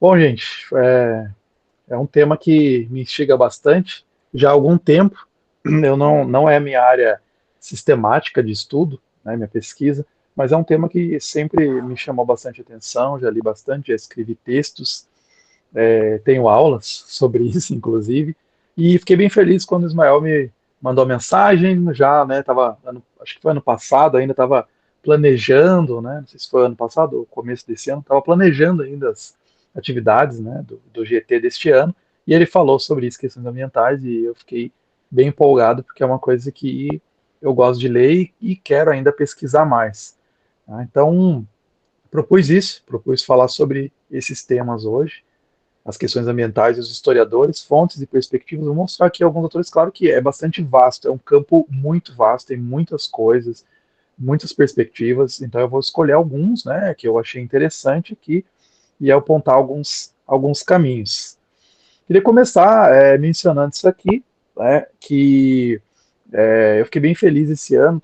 Bom, gente, é um tema que me instiga bastante já há algum tempo. Eu não é minha área sistemática de estudo, né, minha pesquisa, mas é um tema que sempre me chamou bastante atenção. Já li bastante, já escrevi textos, tenho aulas sobre isso, inclusive, e fiquei bem feliz quando o Ismael me mandou mensagem. Já, né, acho que foi ano passado, ainda estava planejando, né, não sei se foi ano passado ou começo desse ano, estava planejando ainda as atividades, né, do GT deste ano, e ele falou sobre isso, questões ambientais, e eu fiquei bem empolgado, porque é uma coisa que eu gosto de ler e quero ainda pesquisar mais. Tá? Então, propus falar sobre esses temas hoje, as questões ambientais e os historiadores, fontes e perspectivas. Vou mostrar aqui alguns autores, claro que é bastante vasto, é um campo muito vasto, tem muitas coisas, muitas perspectivas, então eu vou escolher alguns, né, que eu achei interessante aqui e apontar alguns caminhos. Queria começar mencionando isso aqui, né, que eu fiquei bem feliz esse ano,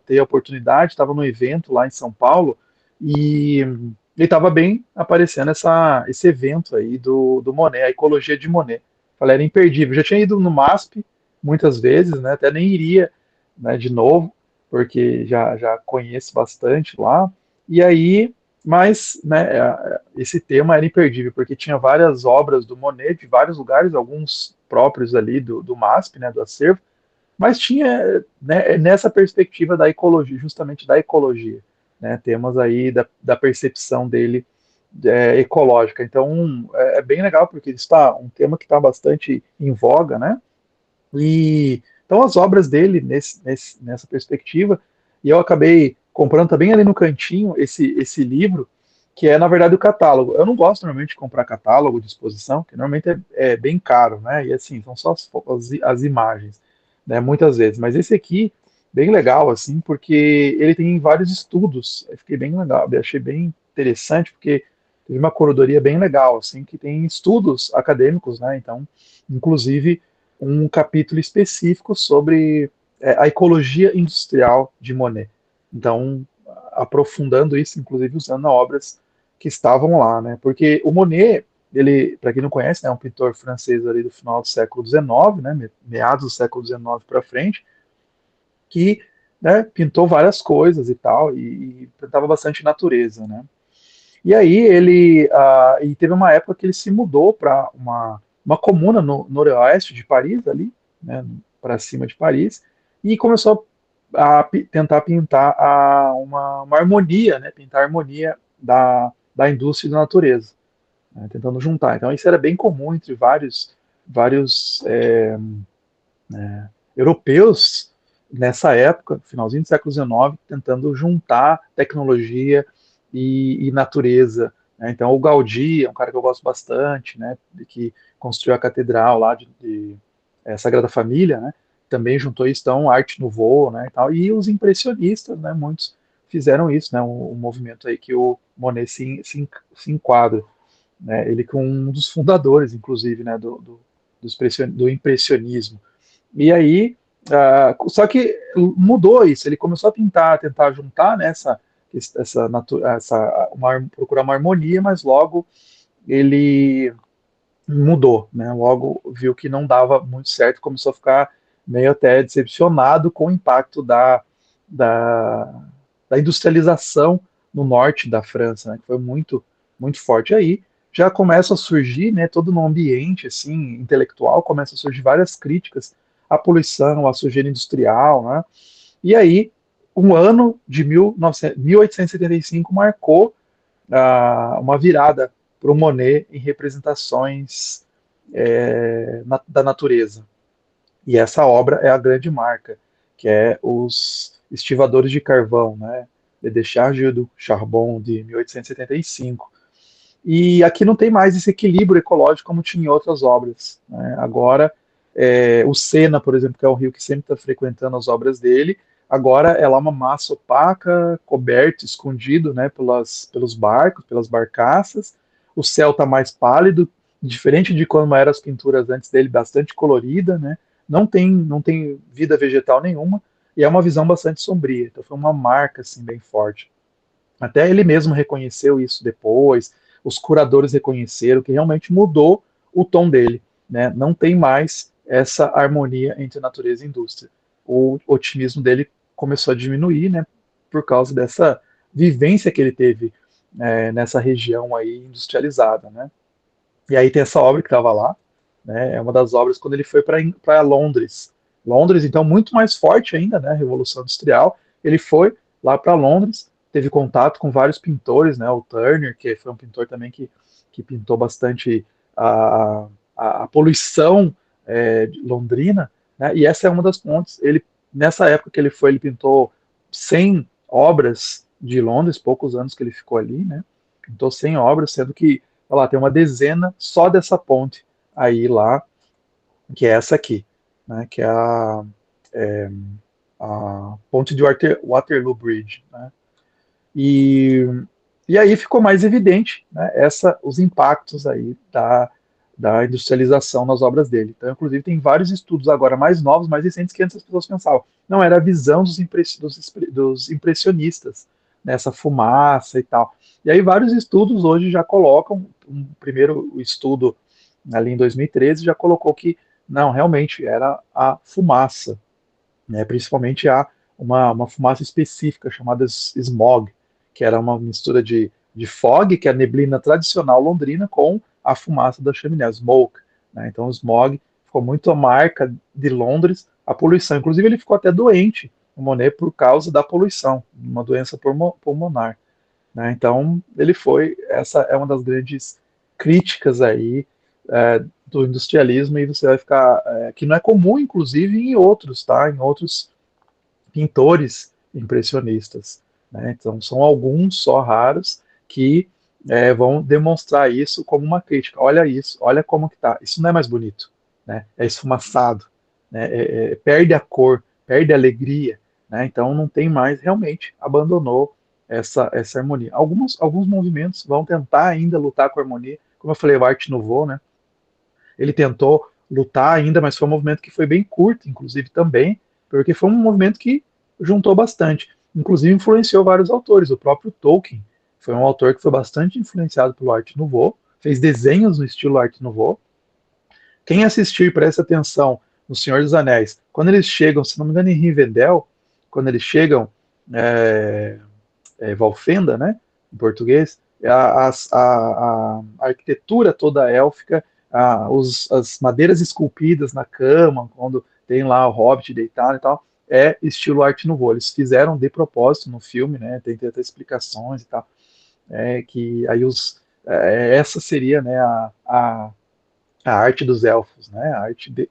ter a oportunidade, estava num evento lá em São Paulo e estava bem aparecendo esse evento aí do Monet, a ecologia de Monet. Falei, era imperdível. Já tinha ido no MASP muitas vezes, né? Até nem iria, né, de novo, porque já conheço bastante lá. E aí, mas, né, esse tema era imperdível, porque tinha várias obras do Monet de vários lugares, alguns próprios ali do MASP, né, do acervo, mas tinha, né, nessa perspectiva da ecologia, justamente da ecologia, né, temas aí da percepção dele ecológica. Então é bem legal porque está um tema que está bastante em voga, né? E então as obras dele nessa perspectiva, e eu acabei comprando também ali no cantinho esse livro, que é na verdade o catálogo. Eu não gosto normalmente de comprar catálogo de exposição, que normalmente é bem caro, né? E assim, são só as imagens, né? Muitas vezes. Mas esse aqui, bem legal, assim, porque ele tem vários estudos. Eu fiquei bem legal, eu achei bem interessante, porque teve uma curadoria bem legal, assim, que tem estudos acadêmicos, né? Então, inclusive um capítulo específico sobre a ecologia industrial de Monet. Então, aprofundando isso, inclusive usando obras que estavam lá, né? Porque o Monet, ele, para quem não conhece, né, é um pintor francês ali do final do século XIX, né, meados do século XIX para frente, que, né, pintou várias coisas e tal, e pintava bastante natureza, né? E aí e teve uma época que ele se mudou para uma comuna no noroeste de Paris, ali, né, para cima de Paris, e começou tentar pintar uma harmonia, né, pintar a harmonia da indústria e da natureza, né, tentando juntar. Então isso era bem comum entre vários europeus nessa época, finalzinho do século XIX, tentando juntar tecnologia e natureza. Né? Então, o Gaudí é um cara que eu gosto bastante, né, que construiu a catedral lá de Sagrada Família, né, também juntou isso, então, arte nouveau, né, e tal, e os impressionistas, né, muitos fizeram isso, né, um movimento aí que o Monet se enquadra, né, ele com um dos fundadores, inclusive, né, do impressionismo. E aí, só que mudou isso. Ele começou a tentar juntar nessa, né, procurar uma harmonia, mas logo ele mudou, né? Logo viu que não dava muito certo, começou a ficar meio até decepcionado com o impacto da, da industrialização no norte da França, né? Que foi muito forte. Aí já começa a surgir, né? Todo no ambiente assim intelectual começa a surgir várias críticas à poluição, à sujeira industrial, né? E aí um ano de 1875 marcou uma virada para o Monet em representações da natureza. E essa obra é a grande marca, que é os Estivadores de Carvão, né? Le Décharge du Charbon, de 1875. E aqui não tem mais esse equilíbrio ecológico como tinha em outras obras. Né? Agora, o Sena, por exemplo, que é o rio que sempre está frequentando as obras dele, agora é lá uma massa opaca, coberto, escondido, né, pelos barcos, pelas barcaças. O céu está mais pálido, diferente de como eram as pinturas antes dele, bastante colorida, né? Não tem vida vegetal nenhuma, e é uma visão bastante sombria. Então foi uma marca assim bem forte. Até ele mesmo reconheceu isso depois. os curadores reconheceram que realmente mudou o tom dele, né? Não tem mais essa harmonia entre natureza e indústria. O otimismo dele começou a diminuir, né? Por causa dessa vivência que ele teve nessa região aí industrializada, né? E aí tem essa obra que estava lá, né? É uma das obras quando ele foi para Londres. Londres, então, muito mais forte ainda, né? A Revolução Industrial. Ele foi lá para Londres, teve contato com vários pintores, né? O Turner, que foi um pintor também que pintou bastante a, a poluição londrina, né? E essa é uma das pontes. Ele, nessa época que ele foi, ele pintou 100 obras de Londres, poucos anos que ele ficou ali, né? Pintou 100 obras, sendo que, olha lá, tem uma dezena só dessa ponte aí lá, que é essa aqui, né, que é é, a ponte de Waterloo Bridge, né, e, e aí ficou mais evidente, né, os impactos aí da industrialização nas obras dele. Então, inclusive, tem vários estudos agora mais novos, mais recentes, que antes as pessoas pensavam, não, era a visão dos impressionistas, nessa fumaça e tal. E aí vários estudos hoje já colocam, primeiro estudo ali em 2013 já colocou que não, realmente era a fumaça, né? Principalmente uma fumaça específica chamada smog, que era uma mistura de fog, que é a neblina tradicional londrina, com a fumaça da chaminé, smoke, né? Então o smog ficou muito a marca de Londres, a poluição. Inclusive ele ficou até doente, o Monet, por causa da poluição, uma doença pulmonar, né? Então ele foi, essa é uma das grandes críticas aí do industrialismo, e você vai ficar, que não é comum, inclusive, em outros, tá? Em outros pintores impressionistas, né? Então são alguns só raros que vão demonstrar isso como uma crítica. Olha isso, olha como que tá. Isso não é mais bonito, né? É esfumaçado, né? Perde a cor, perde a alegria, né? Então não tem mais, realmente abandonou essa harmonia. Alguns movimentos vão tentar ainda lutar com a harmonia, como eu falei, o Art Nouveau, né? Ele tentou lutar ainda, mas foi um movimento que foi bem curto, inclusive também, porque foi um movimento que juntou bastante. Inclusive influenciou vários autores. O próprio Tolkien foi um autor que foi bastante influenciado pelo Art Nouveau, fez desenhos no estilo Art Nouveau. Quem assistir, presta atenção no Senhor dos Anéis. Quando eles chegam, se não me engano, em Rivendell, quando eles chegam é, Valfenda, né, em português, a arquitetura toda élfica, as madeiras esculpidas na cama, quando tem lá o Hobbit deitado e tal, é estilo Art Nouveau. Eles fizeram de propósito no filme, né, tem até explicações e tal, que aí essa seria, né, a arte dos elfos, né,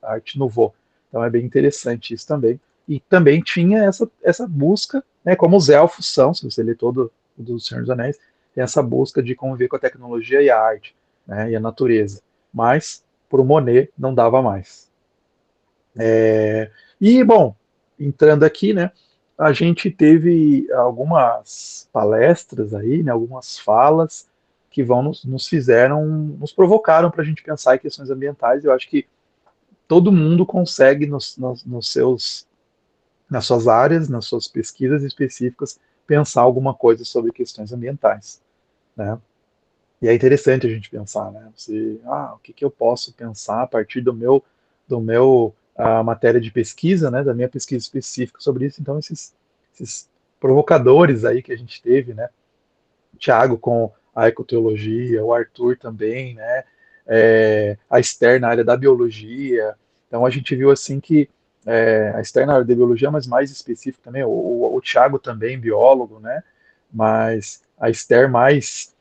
a arte Nouveau. Então é bem interessante isso também. E também tinha essa busca, né, como os elfos são, se você ler todo o do Senhor dos Anéis, tem essa busca de conviver com a tecnologia e a arte, né, e a natureza. Mas, para o Monet, não dava mais. E, bom, entrando aqui, né, a gente teve algumas palestras aí, né, algumas falas que nos fizeram, nos provocaram para a gente pensar em questões ambientais. Eu acho que todo mundo consegue nas suas áreas, nas suas pesquisas específicas, pensar alguma coisa sobre questões ambientais, né? E é interessante a gente pensar, né? O que que eu posso pensar a partir do meu matéria de pesquisa, né? Da minha pesquisa específica sobre isso. Então, esses provocadores aí que a gente teve, né? O Thiago com a ecoteologia, o Arthur também, né? A Esther na área da biologia. Então, a gente viu assim que a Esther na área da biologia, mas mais específico também, o Thiago também, biólogo, né? Mas a Esther mais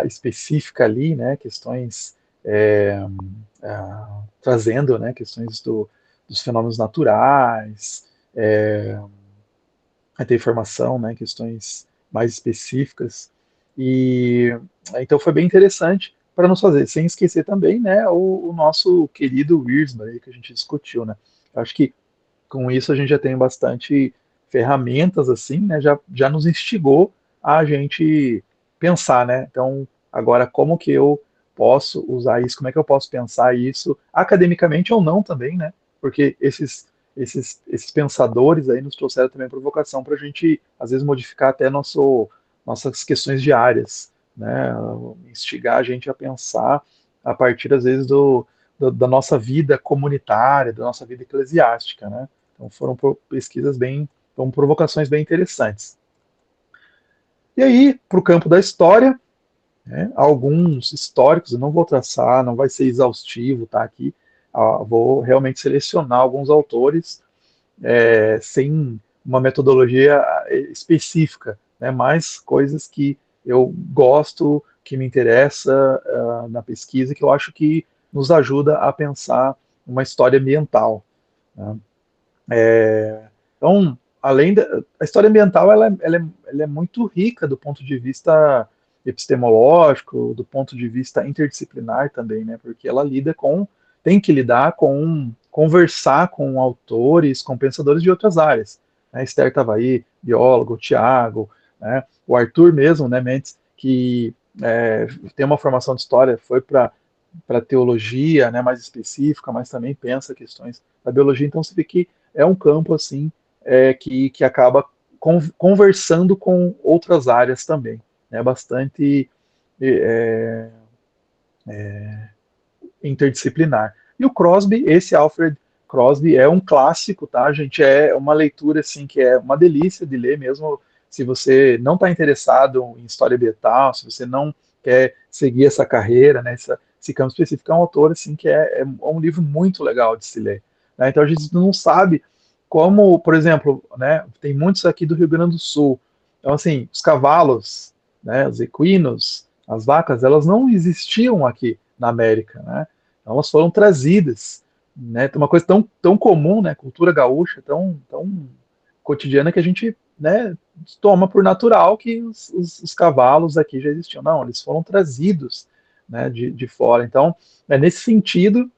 específica ali, né? Questões trazendo, né? Questões dos fenômenos naturais, até informação, né? Questões mais específicas. E então foi bem interessante para nos fazer, sem esquecer também, né, o nosso querido Wiersma, que a gente discutiu, né? Acho que com isso a gente já tem bastante ferramentas assim, né? Já nos instigou a gente pensar, né? Então, agora como que eu posso usar isso? Como é que eu posso pensar isso academicamente ou não também, né? Porque esses pensadores aí nos trouxeram também provocação para a gente, às vezes, modificar até nossas questões diárias, né, instigar a gente a pensar a partir, às vezes, da nossa vida comunitária, da nossa vida eclesiástica, né? Então foram pesquisas bem, foram provocações bem interessantes. E aí, para o campo da história, né, alguns históricos, eu não vou traçar, não vai ser exaustivo, tá aqui, vou realmente selecionar alguns autores sem uma metodologia específica, né, mas coisas que eu gosto, que me interessa na pesquisa, que eu acho que nos ajuda a pensar uma história ambiental, né? Então, além da a história ambiental, ela é muito rica do ponto de vista epistemológico, do ponto de vista interdisciplinar também, né? Porque ela lida com, tem que lidar com conversar com autores, com pensadores de outras áreas. Né? Esther estava aí, biólogo, o Tiago, né? O Arthur mesmo, né, Mendes, que tem uma formação de história, foi para teologia, né, mais específica, mas também pensa questões da biologia. Então você vê que é um campo assim que acaba conversando com outras áreas também, né, bastante é, interdisciplinar. E o Crosby, esse Alfred Crosby é um clássico, tá, gente? É uma leitura assim que é uma delícia de ler mesmo. Se você não está interessado em história ambiental, se você não quer seguir essa carreira, né, esse campo específico, é um autor assim que é um livro muito legal de se ler. Né? Então a gente não sabe como, por exemplo, né, tem muitos aqui do Rio Grande do Sul. Então assim, os cavalos, né, os equinos, as vacas, elas não existiam aqui na América, né? Então, elas foram trazidas, né? Uma coisa tão comum, né? Cultura gaúcha, tão cotidiana que a gente, né, toma por natural que os cavalos aqui já existiam. Não, eles foram trazidos, né, de fora. Então, é nesse sentido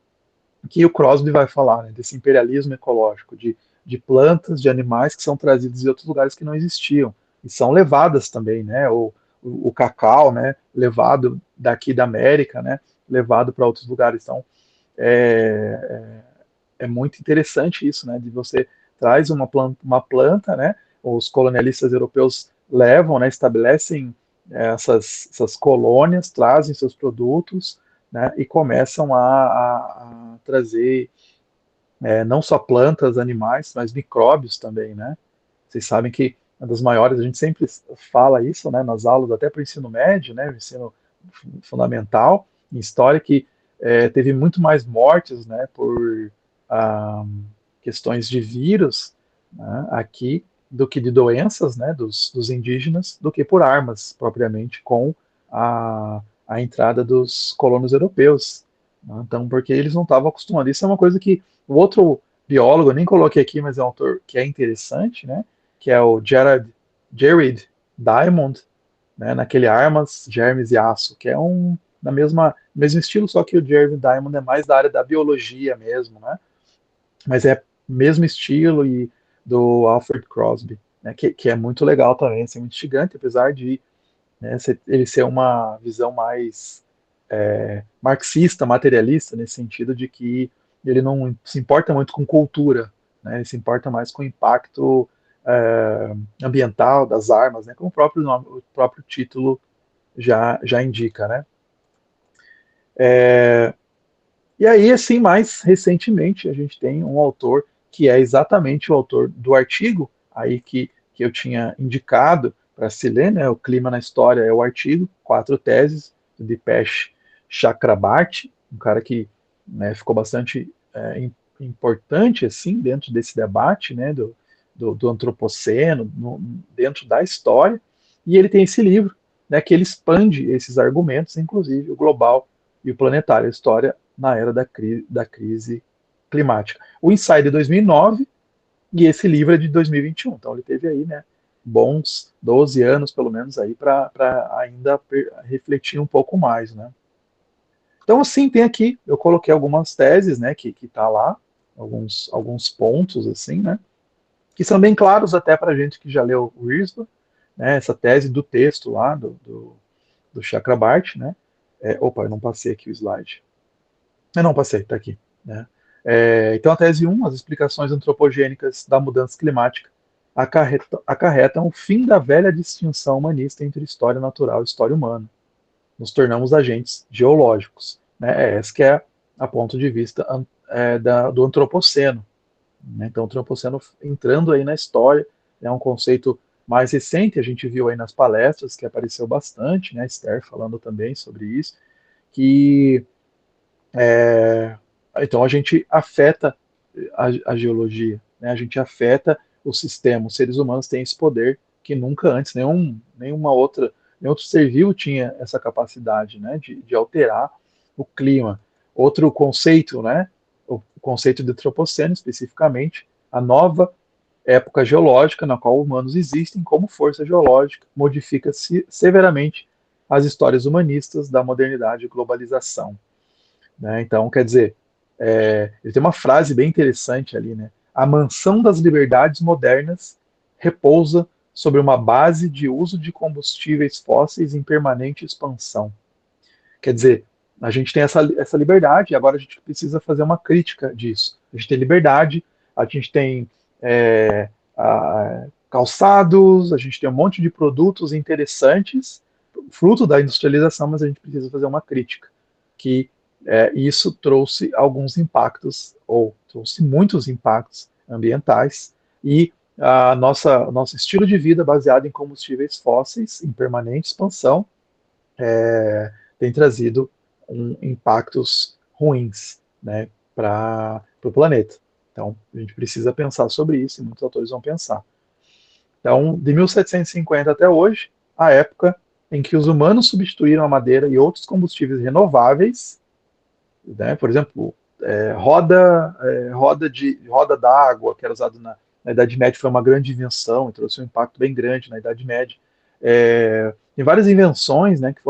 que o Crosby vai falar, né, desse imperialismo ecológico, de plantas, de animais que são trazidos de outros lugares que não existiam e são levadas também, né? O cacau, né? Levado daqui da América, né? Levado para outros lugares. Então, é, é muito interessante isso, né? De você traz uma planta, né? Os colonialistas europeus levam, né? Estabelecem essas colônias, trazem seus produtos, né? E começam a trazer não só plantas, animais, mas micróbios também, né? Vocês sabem que uma das maiores, a gente sempre fala isso, né? Nas aulas até para o ensino médio, né? O ensino fundamental em história que teve muito mais mortes, né, por ah, questões de vírus, né, aqui do que de doenças, né, dos indígenas, do que por armas propriamente com a entrada dos colonos europeus. Né? Então, porque eles não estavam acostumados. Isso é uma coisa que o outro biólogo, eu nem coloquei aqui, mas é um autor que é interessante, né, que é o Jared Diamond, né, naquele Armas, Germes e Aço, que é na mesmo estilo, só que o Jeremy Diamond é mais da área da biologia mesmo, né? Mas é mesmo estilo e do Alfred Crosby, né, que é muito legal também, assim, muito instigante, apesar de, né, ele ser uma visão mais marxista, materialista, nesse sentido de que ele não se importa muito com cultura, né, ele se importa mais com o impacto ambiental das armas, né, como o próprio título já indica, né? E aí, assim, mais recentemente, a gente tem um autor que é exatamente o autor do artigo aí que eu tinha indicado para se ler, né? O Clima na História é o artigo, 4 teses, do Dipesh Chakrabarty, um cara que, né, ficou bastante importante, assim, dentro desse debate, né, do antropoceno, dentro da história, e ele tem esse livro, né, que ele expande esses argumentos, inclusive o global e o planetário, a história na era da crise climática. O Ensaio é de 2009 e esse livro é de 2021. Então ele teve aí, né, bons 12 anos, pelo menos, aí para ainda refletir um pouco mais, né. Então, assim, tem aqui, eu coloquei algumas teses, né, que tá lá, alguns pontos, assim, né, que são bem claros até para gente que já leu o Wirsba, né, essa tese do texto lá, do Chakrabarty, né. Opa, eu não passei aqui o slide. Eu não passei, está aqui. Né? Então, a tese 1, as explicações antropogênicas da mudança climática acarretam o fim da velha distinção humanista entre história natural e história humana. nos tornamos agentes geológicos. Né? Esse que é a ponto de vista do antropoceno. Né? Então, o antropoceno entrando aí na história, é um conceito mais recente, a gente viu aí nas palestras que apareceu bastante, né? Esther falando também sobre isso, que então a gente afeta a geologia, né? A gente afeta o sistema. Os seres humanos têm esse poder que nunca antes nenhum outro ser vivo tinha essa capacidade, né? De alterar o clima. Outro conceito, né? O conceito de antropoceno especificamente, a nova época geológica na qual humanos existem como força geológica modifica-se severamente as histórias humanistas da modernidade e globalização. Né? Então, quer dizer, ele tem uma frase bem interessante ali, né? A mansão das liberdades modernas repousa sobre uma base de uso de combustíveis fósseis em permanente expansão. Quer dizer, a gente tem essa liberdade e agora a gente precisa fazer uma crítica disso. A gente tem liberdade, a gente tem calçados, a gente tem um monte de produtos interessantes, fruto da industrialização, mas a gente precisa fazer uma crítica, que isso trouxe alguns impactos, ou trouxe muitos impactos ambientais, e nosso estilo de vida baseado em combustíveis fósseis, em permanente expansão, tem trazido impactos ruins, né, para o planeta. Então, a gente precisa pensar sobre isso, e muitos autores vão pensar. Então, de 1750 até hoje, a época em que os humanos substituíram a madeira e outros combustíveis renováveis, né, por exemplo, roda d'água, que era usado na Idade Média, foi uma grande invenção e trouxe um impacto bem grande na Idade Média. Tem várias invenções, né, que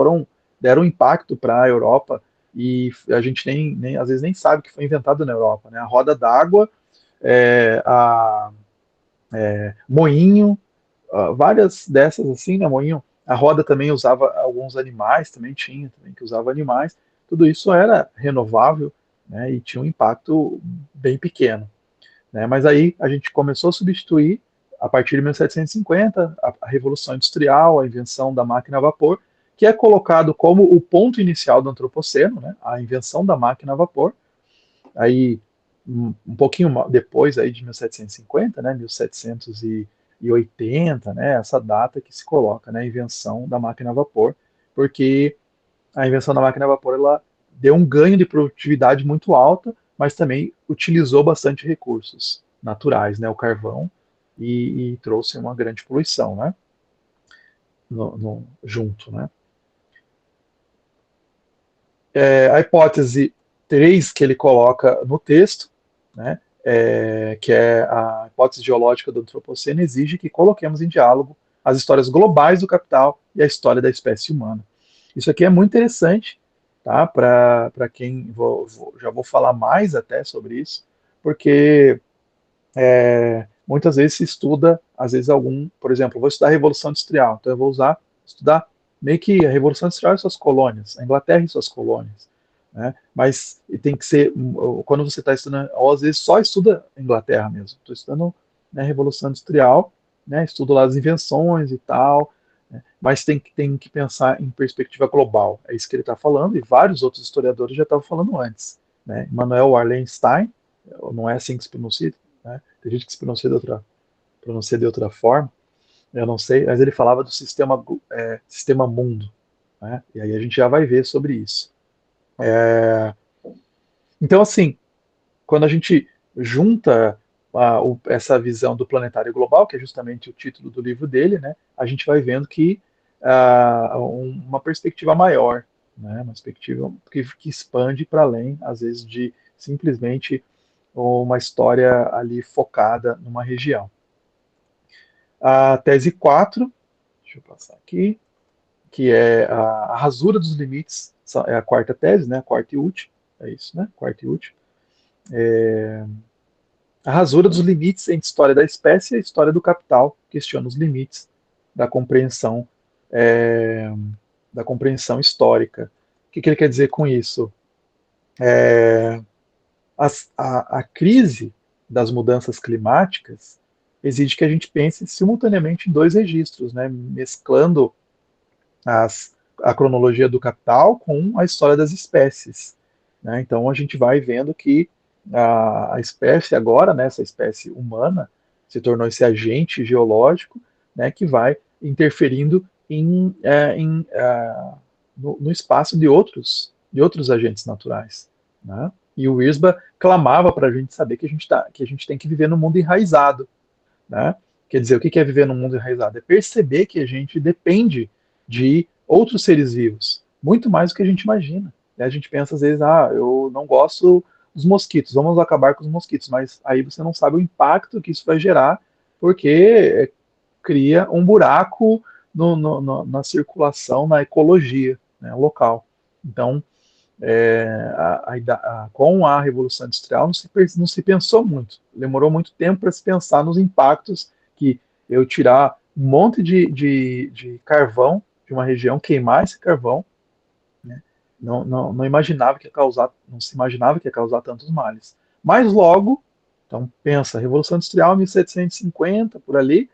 deram impacto para a Europa e a gente às vezes nem sabe que foi inventado na Europa. Né? A roda d'água, a moinho, várias dessas assim, né, moinho. A roda também usava alguns animais, também tinha, também que usava animais. Tudo isso era renovável, né, e tinha um impacto bem pequeno. Né? Mas aí a gente começou a substituir, a partir de 1750, a Revolução Industrial, a invenção da máquina a vapor, que é colocado como o ponto inicial do antropoceno, né? A invenção da máquina a vapor. Aí, um pouquinho depois aí de 1750, né? 1780, né? Essa data que se coloca, né? A invenção da máquina a vapor, porque a invenção da máquina a vapor ela deu um ganho de produtividade muito alta, mas também utilizou bastante recursos naturais, né, o carvão, e trouxe uma grande poluição, né, junto, né. A hipótese 3 que ele coloca no texto, né, que é a hipótese geológica do antropoceno, exige que coloquemos em diálogo as histórias globais do capital e a história da espécie humana. Isso aqui é muito interessante, tá? Para quem já vou falar mais até sobre isso, porque muitas vezes se estuda, às vezes por exemplo, eu vou estudar a Revolução Industrial, então eu vou estudar meio que a Revolução Industrial e suas colônias, a Inglaterra e suas colônias, né? Mas tem que ser, quando você está estudando, ou às vezes só estuda a Inglaterra mesmo, estou estudando, né, a Revolução Industrial, né, estudo lá as invenções e tal, né, mas tem que pensar em perspectiva global, é isso que ele está falando, e vários outros historiadores já estavam falando antes, né? Manuel Wallenstein, não é assim que se pronuncia, né? Tem gente que se pronuncia de outra forma, eu não sei, mas ele falava do sistema mundo, né? E aí a gente já vai ver sobre isso. Então, assim, quando a gente junta essa visão do planetário global, que é justamente o título do livro dele, né, a gente vai vendo que uma perspectiva maior, né, uma perspectiva que expande para além, às vezes, de simplesmente uma história ali focada numa região. A tese 4, deixa eu passar aqui, que é a rasura dos limites, é a quarta tese, né, a quarta e última, é isso, né, quarta e última. A rasura dos limites entre a história da espécie e a história do capital questiona os limites da compreensão, da compreensão histórica. O que ele quer dizer com isso? A crise das mudanças climáticas exige que a gente pense simultaneamente em dois registros, né, mesclando as a cronologia do capital com a história das espécies, né? Então a gente vai vendo que a espécie agora, né, essa espécie humana, se tornou esse agente geológico, né, que vai interferindo no espaço de outros agentes naturais, né? E o IRSBA clamava para a gente saber que a gente tem que viver no mundo enraizado, né? Quer dizer, o que é viver num mundo enraizado? É perceber que a gente depende de outros seres vivos, muito mais do que a gente imagina, né? A gente pensa às vezes, eu não gosto dos mosquitos, vamos acabar com os mosquitos, mas aí você não sabe o impacto que isso vai gerar, porque cria um buraco na circulação, na ecologia, né, local. Então, com a Revolução Industrial não se pensou muito. Demorou muito tempo para se pensar nos impactos que eu tirar um monte de carvão de uma região, queimar esse carvão, né, não imaginava que ia causar, não se imaginava que ia causar tantos males. Mas logo, então pensa, Revolução Industrial 1750, por ali,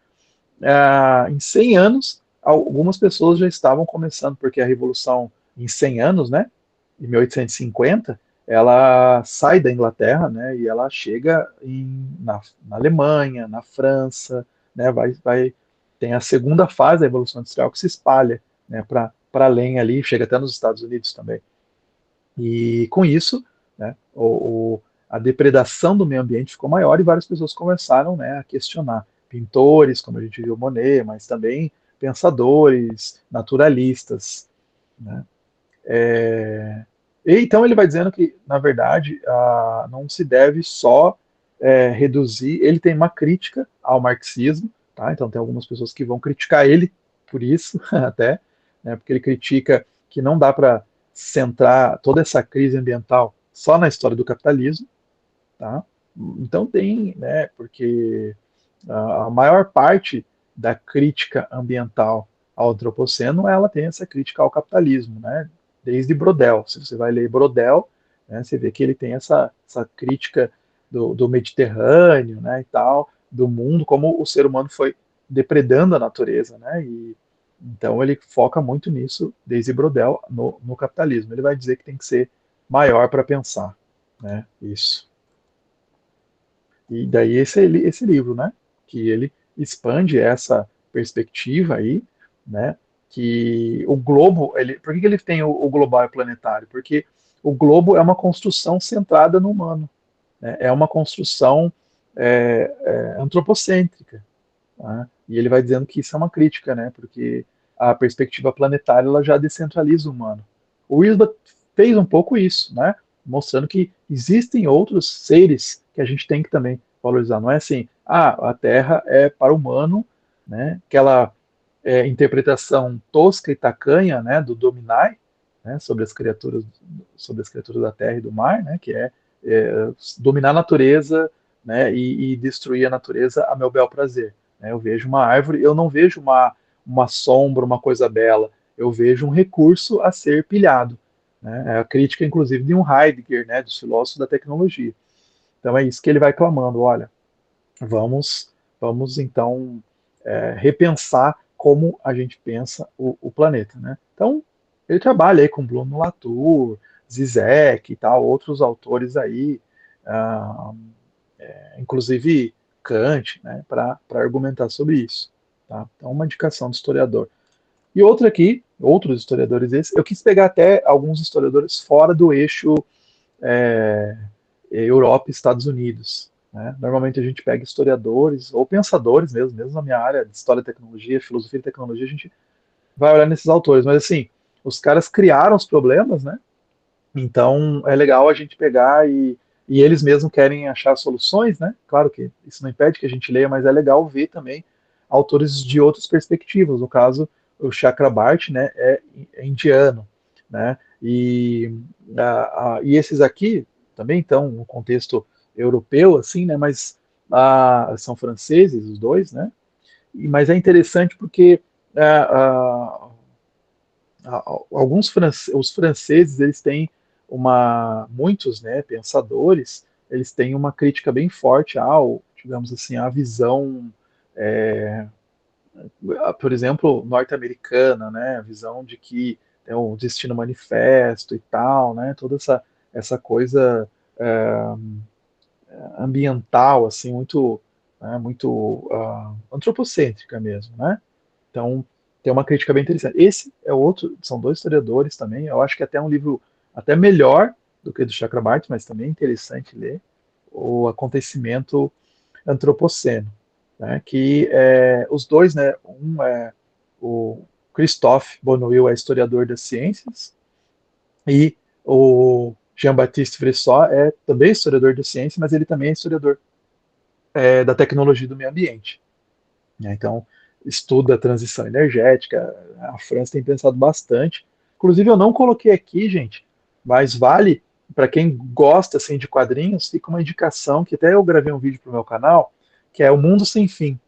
em 100 anos, algumas pessoas já estavam começando, porque a Revolução em 100 anos, né, em 1850, ela sai da Inglaterra, né, e ela chega na Alemanha, na França, né, tem a segunda fase da Revolução Industrial que se espalha, né, para além ali, chega até nos Estados Unidos também. E com isso, né, a depredação do meio ambiente ficou maior e várias pessoas começaram, né, a questionar. Pintores, como a gente viu Monet, mas também pensadores, naturalistas, né? E então ele vai dizendo que, na verdade, não se deve só reduzir. Ele tem uma crítica ao marxismo, tá? Então tem algumas pessoas que vão criticar ele por isso, até, né? Porque ele critica que não dá para centrar toda essa crise ambiental só na história do capitalismo, tá? Então tem, né? Porque a maior parte da crítica ambiental ao antropoceno, ela tem essa crítica ao capitalismo, né? Desde Brodel. Se você vai ler Brodel, né, você vê que ele tem essa crítica do Mediterrâneo, né, e tal, do mundo, como o ser humano foi depredando a natureza, né? E então ele foca muito nisso, desde Brodel, no capitalismo. Ele vai dizer que tem que ser maior para pensar, né? Isso. E daí esse livro, né? Que ele expande essa perspectiva aí, né? Que o globo, por que ele tem o global e planetário? Porque o globo é uma construção centrada no humano, né? É uma construção antropocêntrica, tá? E ele vai dizendo que isso é uma crítica, né? Porque a perspectiva planetária ela já descentraliza o humano. O Wisba fez um pouco isso, né? Mostrando que existem outros seres que a gente tem que também valorizar. Não é assim, a Terra é para o humano, né? Aquela interpretação tosca e tacanha, né? Do Dominai, né? Sobre as criaturas da Terra e do mar, né? Que dominar a natureza, né? E destruir a natureza a meu bel prazer. Né? Eu vejo uma árvore, eu não vejo uma sombra, uma coisa bela. Eu vejo um recurso a ser pilhado. Né? É a crítica, inclusive, de um Heidegger, né? Dos filósofos da tecnologia. Então é isso que ele vai clamando. Olha, vamos então repensar como a gente pensa o planeta. Né? Então ele trabalha aí com Bruno Latour, Zizek e tal, outros autores aí, ah, inclusive Kant, né, para argumentar sobre isso. Tá? Então, uma indicação do historiador. E outra aqui, outros historiadores esses, eu quis pegar até alguns historiadores fora do eixo é, Europa e Estados Unidos. Né? Normalmente a gente pega historiadores ou pensadores mesmo na minha área de história e tecnologia, filosofia e tecnologia, a gente vai olhar nesses autores. Mas assim, os caras criaram os problemas, né? Então é legal a gente pegar e eles mesmos querem achar soluções, né? Claro que isso não impede que a gente leia, mas é legal ver também autores de outras perspectivas. No caso, o Chakrabarti, né, é indiano, né? E esses aqui também estão no contexto europeu, assim, né? Mas são franceses os dois, né? Mas é interessante porque os franceses eles têm muitos, né, pensadores, eles têm uma crítica bem forte ao, digamos assim, à visão, é, por exemplo, norte-americana, né, a visão de que tem o Destino Manifesto e tal, né? Toda essa coisa é, ambiental, assim, muito, né, muito antropocêntrica mesmo, né? Então, tem uma crítica bem interessante. Esse é outro, são dois historiadores também, eu acho que até um livro até melhor do que o do Chakrabarti, mas também é interessante ler, o Acontecimento Antropoceno, né, que os dois, né, um é o Christophe Bonnewill, é historiador das ciências, e o Jean-Baptiste Fressot é também historiador da ciência, mas ele também é historiador da tecnologia do meio ambiente, né? Então, estuda a transição energética. A França tem pensado bastante. Inclusive, eu não coloquei aqui, gente, mas vale para quem gosta assim, de quadrinhos, fica uma indicação que até eu gravei um vídeo para o meu canal, que é O Mundo Sem Fim.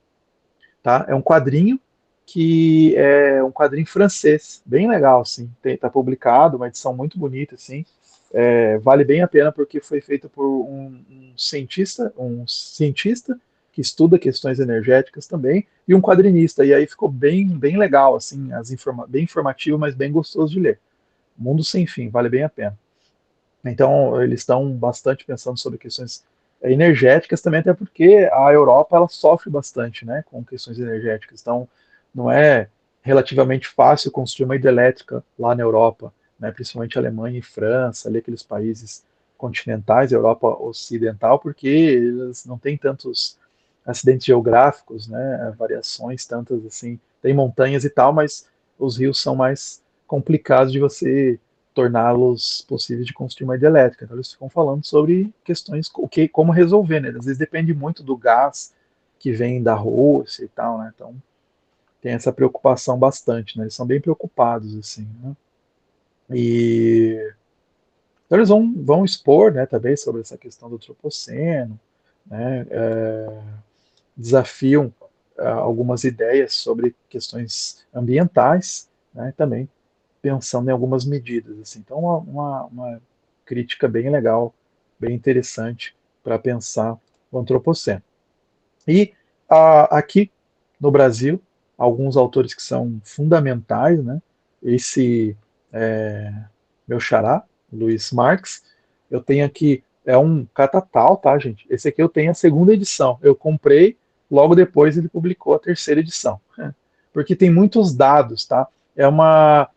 Tá? É um quadrinho que é um quadrinho francês, bem legal, assim. Está publicado, uma edição muito bonita, assim. Vale bem a pena porque foi feito por um cientista que estuda questões energéticas também e um quadrinista. E aí ficou bem legal, assim, bem informativo, mas bem gostoso de ler. Mundo Sem Fim, vale bem a pena. Então, eles estão bastante pensando sobre questões energéticas também, até porque a Europa ela sofre bastante, né, com questões energéticas. Então, não é relativamente fácil construir uma hidrelétrica lá na Europa, né, principalmente Alemanha e França, ali aqueles países continentais, Europa Ocidental, porque eles não têm tantos acidentes geográficos, né, variações tantas assim. Tem montanhas e tal, mas os rios são mais complicados de você torná-los possíveis de construir uma hidrelétrica. Então, eles ficam falando sobre questões, como resolver, né? Às vezes depende muito do gás que vem da Rússia e tal, né? Então, tem essa preocupação bastante, né? Eles são bem preocupados, assim, né? E então eles vão expor, né, também sobre essa questão do antropoceno, né? Desafiam algumas ideias sobre questões ambientais, né? Também pensando em algumas medidas. Assim. Então, uma crítica bem legal, bem interessante para pensar o antropoceno. E aqui no Brasil, alguns autores que são fundamentais, né? Esse meu xará, Luiz Marx, eu tenho aqui, é um catatal, tá, gente? Esse aqui eu tenho a segunda edição. Eu comprei, logo depois ele publicou a terceira edição. Porque tem muitos dados, tá? É uma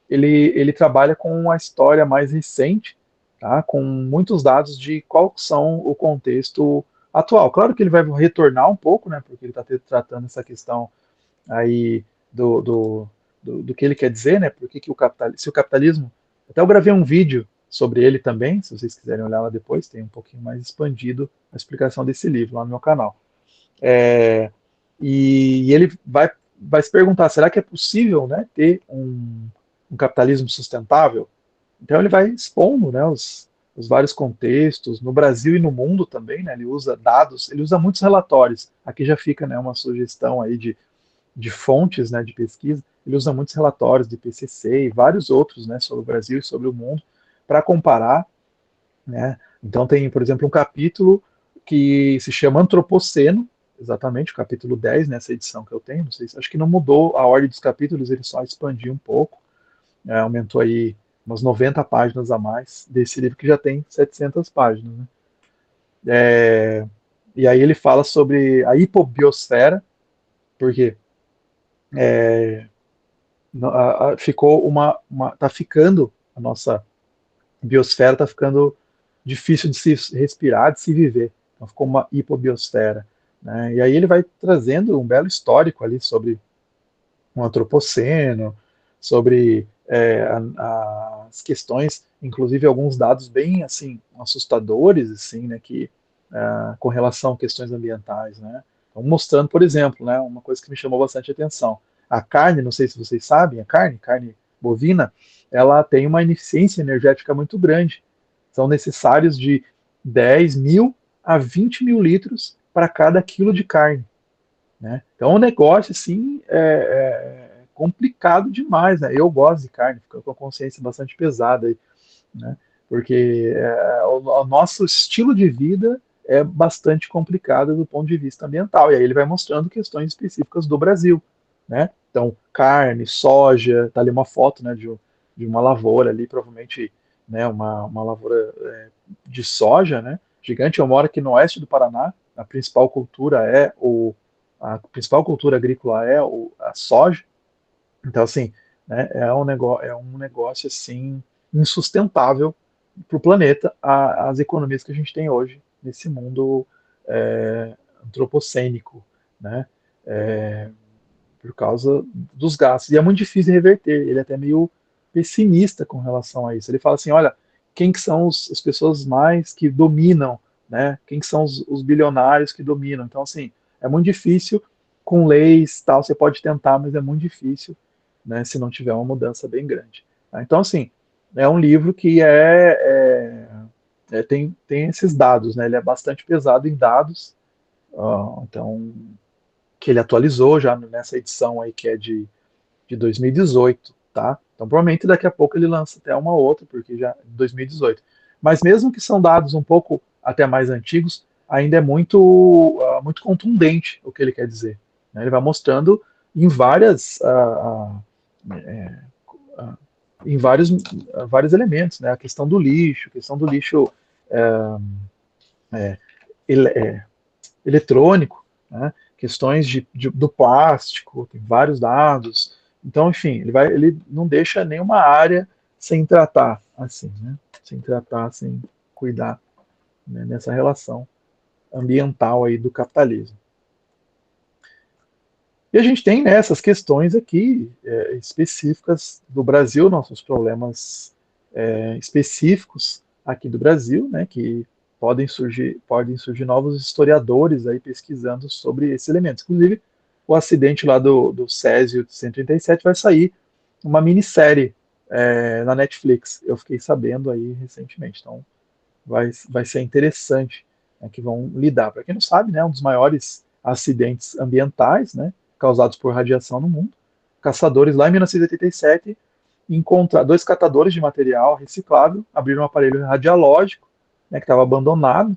ele trabalha com uma história mais recente, tá? Com muitos dados de qual são o contexto atual. Claro que ele vai retornar um pouco, né? Porque ele está tratando essa questão aí do que ele quer dizer, né? Porque que se o capitalismo. Até eu gravei um vídeo sobre ele também, se vocês quiserem olhar lá depois, tem um pouquinho mais expandido a explicação desse livro lá no meu canal. É, e ele vai se perguntar, será que é possível, né, ter um capitalismo sustentável? Então ele vai expondo, né, os vários contextos, no Brasil e no mundo também, né, ele usa dados, ele usa muitos relatórios. Aqui já fica, né, uma sugestão aí de fontes, né, de pesquisa. Ele usa muitos relatórios de IPCC e vários outros, né, sobre o Brasil e sobre o mundo para comparar, né. Então tem, por exemplo, um capítulo que se chama Antropoceno, exatamente, o capítulo 10 nessa edição que eu tenho, não sei, acho que não mudou a ordem dos capítulos, ele só expandiu um pouco, aumentou aí umas 90 páginas a mais desse livro que já tem 700 páginas, né? É, e aí ele fala sobre a hipobiosfera, porque ficou tá ficando, a nossa biosfera está ficando difícil de se respirar, de se viver. Então ficou uma hipobiosfera, né? E aí ele vai trazendo um belo histórico ali sobre o antropoceno, sobre as questões, inclusive alguns dados bem assim assustadores, assim, né, que com relação a questões ambientais, né? Então, mostrando, por exemplo, né, uma coisa que me chamou bastante atenção, a carne, não sei se vocês sabem, carne bovina, ela tem uma ineficiência energética muito grande. São necessários de 10 mil a 20 mil litros para cada quilo de carne, né? Então, o negócio, assim, é complicado demais, né? Eu gosto de carne, fico com a consciência bastante pesada aí, né? Porque o nosso estilo de vida é bastante complicado do ponto de vista ambiental. E aí ele vai mostrando questões específicas do Brasil, né? Então, carne, soja, tá ali uma foto, né, de uma lavoura ali, provavelmente, né, uma lavoura de soja, né, gigante. Eu moro aqui no oeste do Paraná, a principal cultura a principal cultura agrícola a soja. Então, assim, né, é um negócio assim insustentável para o planeta as economias que a gente tem hoje nesse mundo antropocênico, né? É, por causa dos gastos. E é muito difícil reverter. Ele é até meio pessimista com relação a isso. Ele fala assim, olha, quem que são as pessoas mais que dominam, né? Quem que são os bilionários que dominam? Então, assim, é muito difícil com leis, tal, você pode tentar, mas é muito difícil, né, se não tiver uma mudança bem grande. Tá? Então, assim, é um livro que tem esses dados, né? Ele é bastante pesado em dados, então que ele atualizou já nessa edição aí que é de 2018, tá? Então provavelmente daqui a pouco ele lança até uma outra, porque já é 2018. Mas mesmo que são dados um pouco até mais antigos, ainda é muito contundente o que ele quer dizer. Né? Ele vai mostrando em é, uh, vários elementos, né? A questão do lixo é, ele, é, eletrônico, né? Questões do plástico, tem vários dados. Então, enfim, ele não deixa nenhuma área sem tratar, assim, né? Sem tratar, sem cuidar, né? Nessa relação ambiental aí do capitalismo. E a gente tem, né, essas questões aqui específicas do Brasil, nossos problemas específicos aqui do Brasil, né, que podem surgir novos historiadores aí pesquisando sobre esses elementos. Inclusive, o acidente lá do Césio 137 vai sair uma minissérie na Netflix. Eu fiquei sabendo aí recentemente. Então, vai ser interessante, né, que vão lidar. Para quem não sabe, né, um dos maiores acidentes ambientais, né, causados por radiação no mundo. Caçadores lá em 1987 encontraram dois catadores de material reciclável, abriram um aparelho radiológico, né, que estava abandonado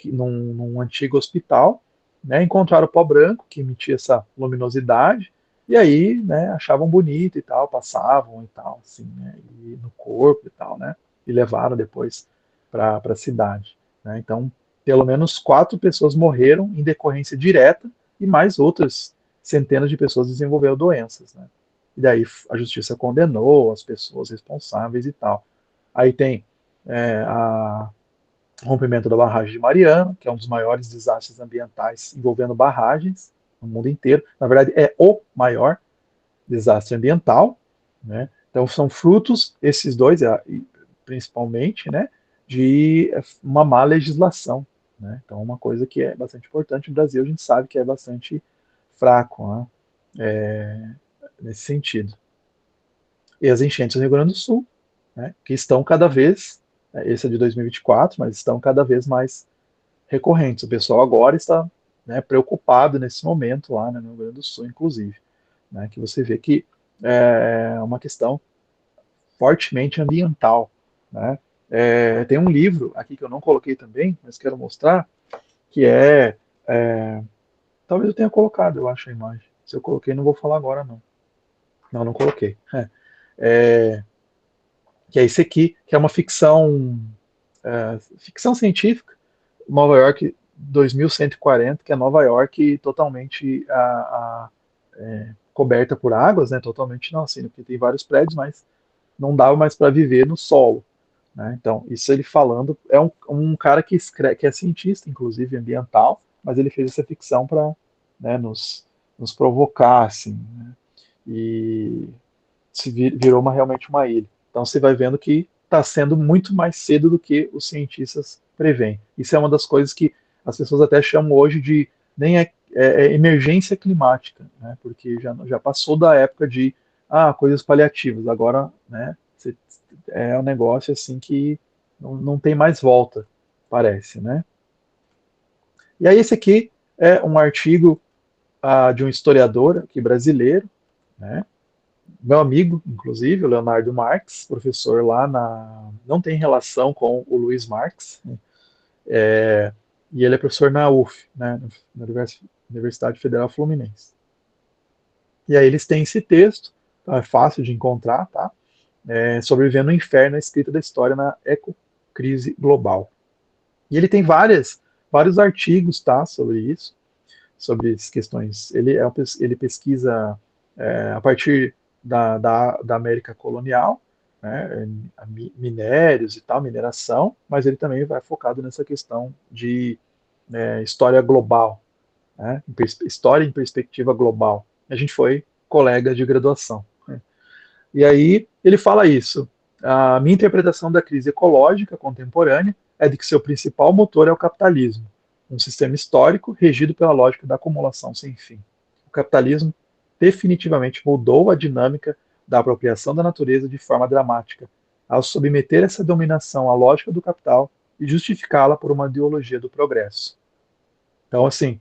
num antigo hospital, né, encontraram pó branco que emitia essa luminosidade e aí, né, achavam bonito e tal, passavam e tal, assim, né, e no corpo e tal, né, e levaram depois para a cidade. Né? Então, pelo menos 4 pessoas morreram em decorrência direta e mais outras centenas de pessoas desenvolveram doenças. Né? E daí a justiça condenou as pessoas responsáveis e tal. Aí tem o rompimento da barragem de Mariana, que é um dos maiores desastres ambientais envolvendo barragens no mundo inteiro. Na verdade, é o maior desastre ambiental. Né? Então, são frutos, esses dois, principalmente, né, de uma má legislação. Né? Então, uma coisa que é bastante importante no Brasil, a gente sabe que é bastante fraco, né, nesse sentido. E as enchentes no Rio Grande do Sul, né, que estão cada vez, esse é de 2024, mas estão cada vez mais recorrentes. O pessoal agora está, né, preocupado nesse momento lá, né, no Rio Grande do Sul, inclusive, né, que você vê que é uma questão fortemente ambiental. Né? Tem um livro aqui que eu não coloquei também, mas quero mostrar, que talvez eu tenha colocado, eu acho, a imagem. Se eu coloquei, não vou falar agora, não. Não, não coloquei. É, que é esse aqui, que é uma ficção científica, Nova York 2140, que é Nova York totalmente coberta por águas, né? Totalmente não, assim, porque tem vários prédios, mas não dava mais para viver no solo. Né? Então, isso ele falando, é um cara que escreve, que é cientista, inclusive ambiental, mas ele fez essa ficção para, né, nos provocar, assim, né? E virou realmente uma ilha. Então você vai vendo que está sendo muito mais cedo do que os cientistas preveem. Isso é uma das coisas que as pessoas até chamam hoje de nem emergência climática, né? Porque já passou da época de coisas paliativas. Agora, né, é um negócio assim que não tem mais volta, parece, né? E aí esse aqui é um artigo de um historiador aqui brasileiro, né? Meu amigo, inclusive, o Leonardo Marx, professor lá não tem relação com o Luiz Marx, né? E ele é professor na UF, né? Na Universidade Federal Fluminense. E aí eles têm esse texto, tá? É fácil de encontrar, tá? Sobrevivendo no Inferno, a escrita da história na ecocrise global. E ele tem vários artigos, tá, sobre isso, sobre essas questões. Ele pesquisa a partir da América colonial, né, minérios e tal, mineração, mas ele também vai focado nessa questão de história global, né, história em perspectiva global. A gente foi colega de graduação. Né? E aí ele fala isso. A minha interpretação da crise ecológica contemporânea é de que seu principal motor é o capitalismo, um sistema histórico regido pela lógica da acumulação sem fim. O capitalismo definitivamente mudou a dinâmica da apropriação da natureza de forma dramática, ao submeter essa dominação à lógica do capital e justificá-la por uma ideologia do progresso. Então, assim,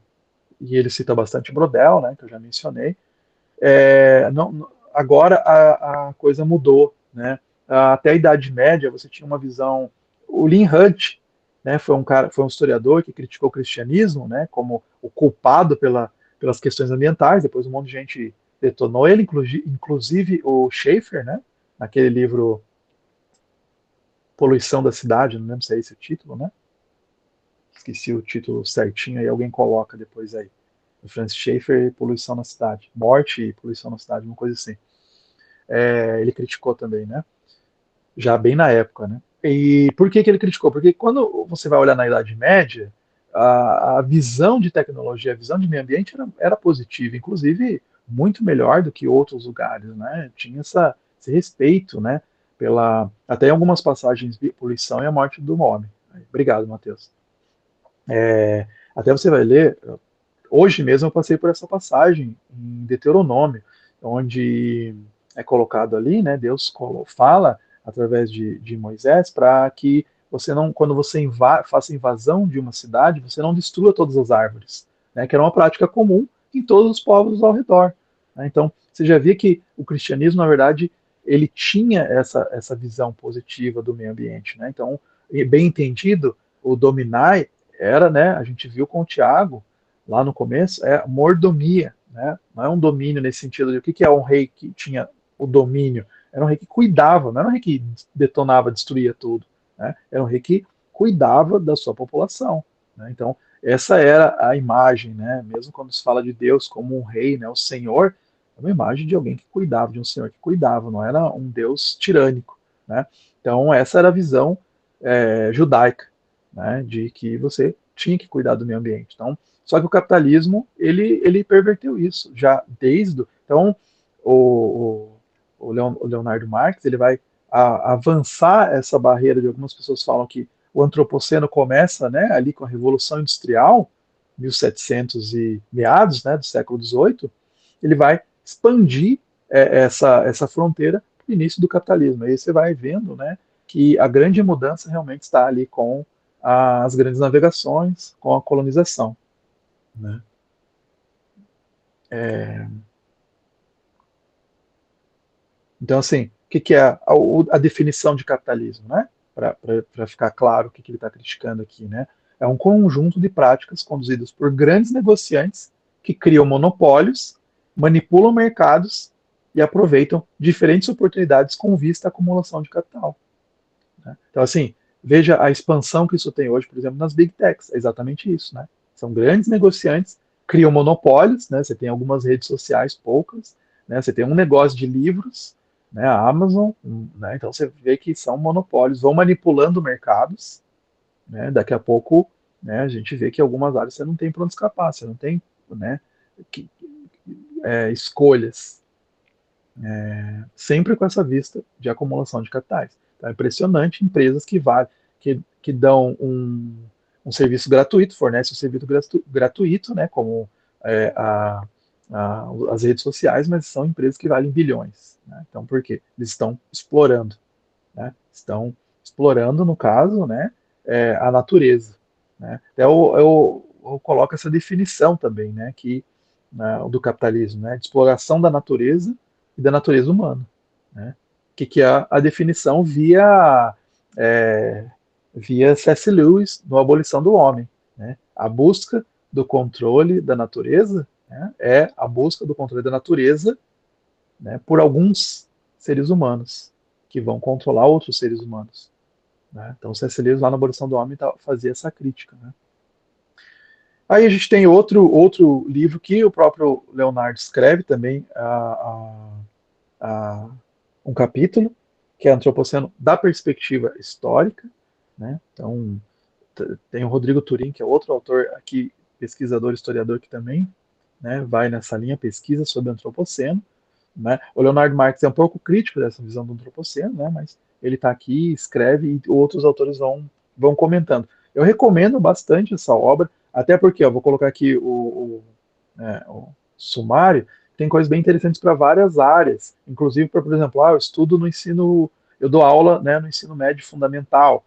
e ele cita bastante Brodel, né, que eu já mencionei, agora a coisa mudou, né? Até a Idade Média você tinha uma visão. O Leigh Hunt, né, foi um historiador que criticou o cristianismo, né, como o culpado pelas questões ambientais. Depois um monte de gente detonou ele, inclusive o Schaeffer, né, naquele livro Poluição da Cidade, não lembro se é esse o título, né? Esqueci o título certinho, aí alguém coloca depois aí. O Francis Schaeffer, Poluição na Cidade, Morte e Poluição na Cidade, uma coisa assim. Ele criticou também, né? Já bem na época, né? E por que ele criticou? Porque quando você vai olhar na Idade Média, a visão de tecnologia, a visão de meio ambiente era positiva, inclusive muito melhor do que outros lugares, né? Tinha esse respeito, né? Até em algumas passagens de poluição e a morte do homem. Obrigado, Matheus. Até você vai ler, hoje mesmo eu passei por essa passagem em Deuteronômio, onde é colocado ali, né? Deus fala através de Moisés para que você não, quando você faça invasão de uma cidade, você não destrua todas as árvores, né? Que era uma prática comum em todos os povos ao redor. Né? Então, você já via que o cristianismo, na verdade, ele tinha essa visão positiva do meio ambiente, né? Então, bem entendido, o dominai era, né? A gente viu com o Tiago lá no começo, é mordomia, né? Não é um domínio nesse sentido de o que é um rei que tinha o domínio. Era um rei que cuidava, não era um rei que detonava, destruía tudo. Né? Era um rei que cuidava da sua população. Né? Então, essa era a imagem, né? Mesmo quando se fala de Deus como um rei, né? O Senhor, é uma imagem de alguém que cuidava, de um Senhor que cuidava, não era um Deus tirânico. Né? Então, essa era a visão judaica, né? De que você tinha que cuidar do meio ambiente. Então, só que o capitalismo, ele perverteu isso, já desde... Então, o Leonardo Marx, ele vai avançar essa barreira de algumas pessoas falam que o antropoceno começa, né, ali com a Revolução Industrial, 1700 e meados, né, do século XVIII, ele vai expandir essa fronteira para o início do capitalismo. Aí você vai vendo, né, que a grande mudança realmente está ali com as grandes navegações, com a colonização. Né? Então, assim, o que é a definição de capitalismo, né? Para ficar claro o que ele está criticando aqui, né? É um conjunto de práticas conduzidas por grandes negociantes que criam monopólios, manipulam mercados e aproveitam diferentes oportunidades com vista à acumulação de capital. Né? Então, assim, veja a expansão que isso tem hoje, por exemplo, nas big techs. É exatamente isso, né? São grandes negociantes, criam monopólios, né? Você tem algumas redes sociais, poucas, né? Você tem um negócio de livros, né? A Amazon, né? Então você vê que são monopólios, vão manipulando mercados, né? Daqui a pouco, né? A gente vê que em algumas áreas você não tem para onde escapar, você não tem, né? Que, escolhas, sempre com essa vista de acumulação de capitais. Então, é impressionante empresas que dão um serviço gratuito, fornecem um serviço gratuito, né, como é, a, as redes sociais, mas são empresas que valem bilhões. Né? Então, por quê? Eles estão explorando. Né? Estão explorando, no caso, né, a natureza. Né? Até eu coloco essa definição também, né, do capitalismo, né, de exploração da natureza e da natureza humana. Né? Que é a definição via C.S. Lewis no Abolição do Homem. Né? A busca do controle da natureza, né, é a busca do controle da natureza, né, por alguns seres humanos. que vão controlar outros seres humanos. Né? Então, C.S. Lewis, lá na Abolição do Homem, fazia essa crítica. Né? Aí a gente tem outro livro que o próprio Leonardo escreve também, um capítulo, que é Antropoceno da perspectiva histórica. Né? Então, tem o Rodrigo Turim, que é outro autor aqui, pesquisador, historiador, que também, né, vai nessa linha, pesquisa sobre o Antropoceno. Né? O Leonardo Marx é um pouco crítico dessa visão do Antropoceno, né, mas ele está aqui, escreve, e outros autores vão comentando. Eu recomendo bastante essa obra, até porque, eu vou colocar aqui o sumário, tem coisas bem interessantes para várias áreas, inclusive para, por exemplo, eu estudo no ensino, eu dou aula, né, no ensino médio fundamental.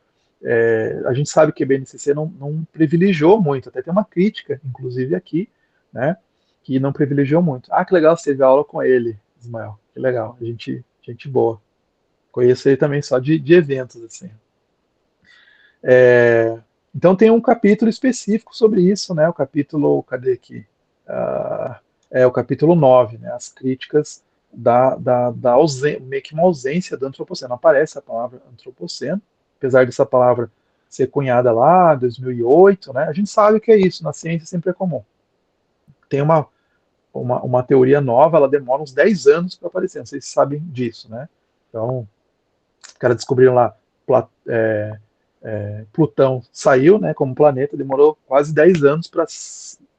A gente sabe que a BNCC não privilegiou muito, até tem uma crítica, inclusive aqui, né, que não privilegiou muito. Ah, que legal, você teve aula com ele, Ismael, que legal, gente boa. Conheço ele também só de eventos, assim. É, então tem um capítulo específico sobre isso, né? O capítulo, cadê aqui? Ah, o capítulo 9, né? As críticas da ausência, meio que uma ausência do antropoceno. Não aparece a palavra antropoceno, apesar dessa palavra ser cunhada lá em 2008, né? A gente sabe que é isso, na ciência sempre é comum. Tem uma teoria nova, ela demora uns 10 anos para aparecer, não sei se sabem disso, né? Então, os caras descobriram lá, Plutão saiu, né, como planeta, demorou quase 10 anos para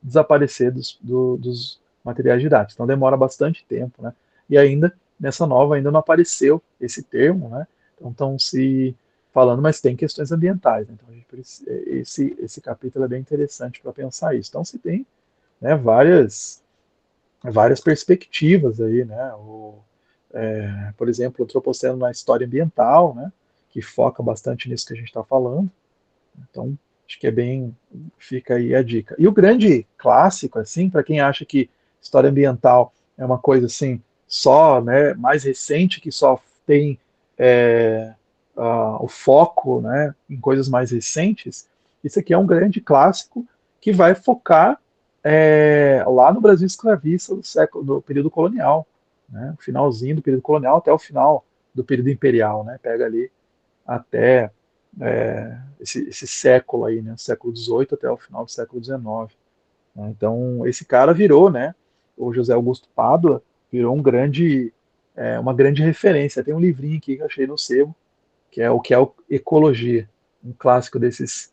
desaparecer dos materiais didáticos. Então demora bastante tempo, né? E ainda, nessa nova, ainda não apareceu esse termo, né? Então estão se falando, mas tem questões ambientais. Né? Então, esse capítulo é bem interessante para pensar isso. Então se tem, né, várias perspectivas aí, né? Por exemplo, o Antropoceno na história ambiental, né? Que foca bastante nisso que a gente está falando. Então, acho que fica aí a dica. E o grande clássico, assim, para quem acha que história ambiental é uma coisa assim, só, né, mais recente, que só tem o foco, né, em coisas mais recentes, isso aqui é um grande clássico que vai focar lá no Brasil escravista do período colonial, né, o finalzinho do período colonial até o final do período imperial, né, pega ali até esse século aí, né, século XVIII até o final do século XIX. Né? Então, esse cara virou, né, o José Augusto Pádua, virou uma grande referência. Tem um livrinho aqui que eu achei no sebo, que é o Ecologia, um clássico desses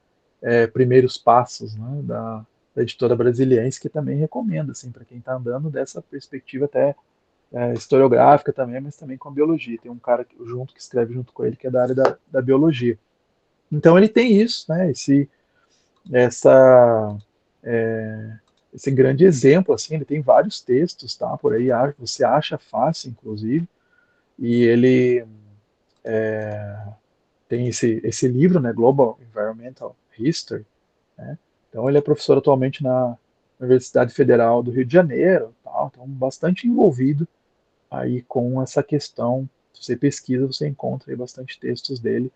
primeiros passos, né, da editora Brasiliense, que também recomendo, assim, para quem está andando dessa perspectiva até historiográfica também, mas também com a biologia. Tem um cara que escreve junto com ele, que é da área da biologia. Então ele tem isso, né? Essa, é, esse grande exemplo, assim, ele tem vários textos, tá? Por aí você acha fácil, inclusive, e ele tem esse livro, né? Global Environmental History, né? Então ele é professor atualmente na Universidade Federal do Rio de Janeiro, tal, então bastante envolvido aí com essa questão. Se você pesquisa, você encontra aí bastante textos dele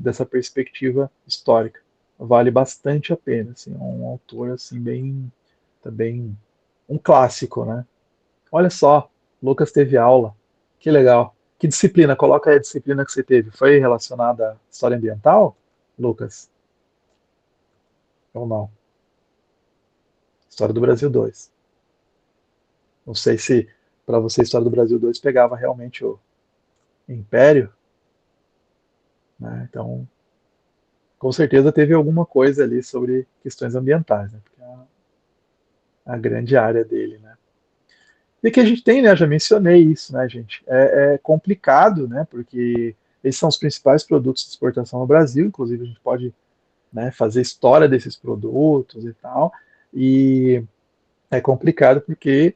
dessa perspectiva histórica. Vale bastante a pena, assim, é um autor assim bem também um clássico, né? Olha só, Lucas teve aula, que legal. Que disciplina? Coloca aí a disciplina que você teve. Foi relacionada à história ambiental, Lucas? Ou não? História do Brasil 2. Não sei se para você a História do Brasil 2 pegava realmente o Império, né? Então, com certeza teve alguma coisa ali sobre questões ambientais, né? Porque é a grande área dele, né? E que a gente tem, né? Já mencionei isso, né, gente? É complicado, né? Porque esses são os principais produtos de exportação no Brasil, inclusive a gente pode, né, fazer história desses produtos e tal. E é complicado porque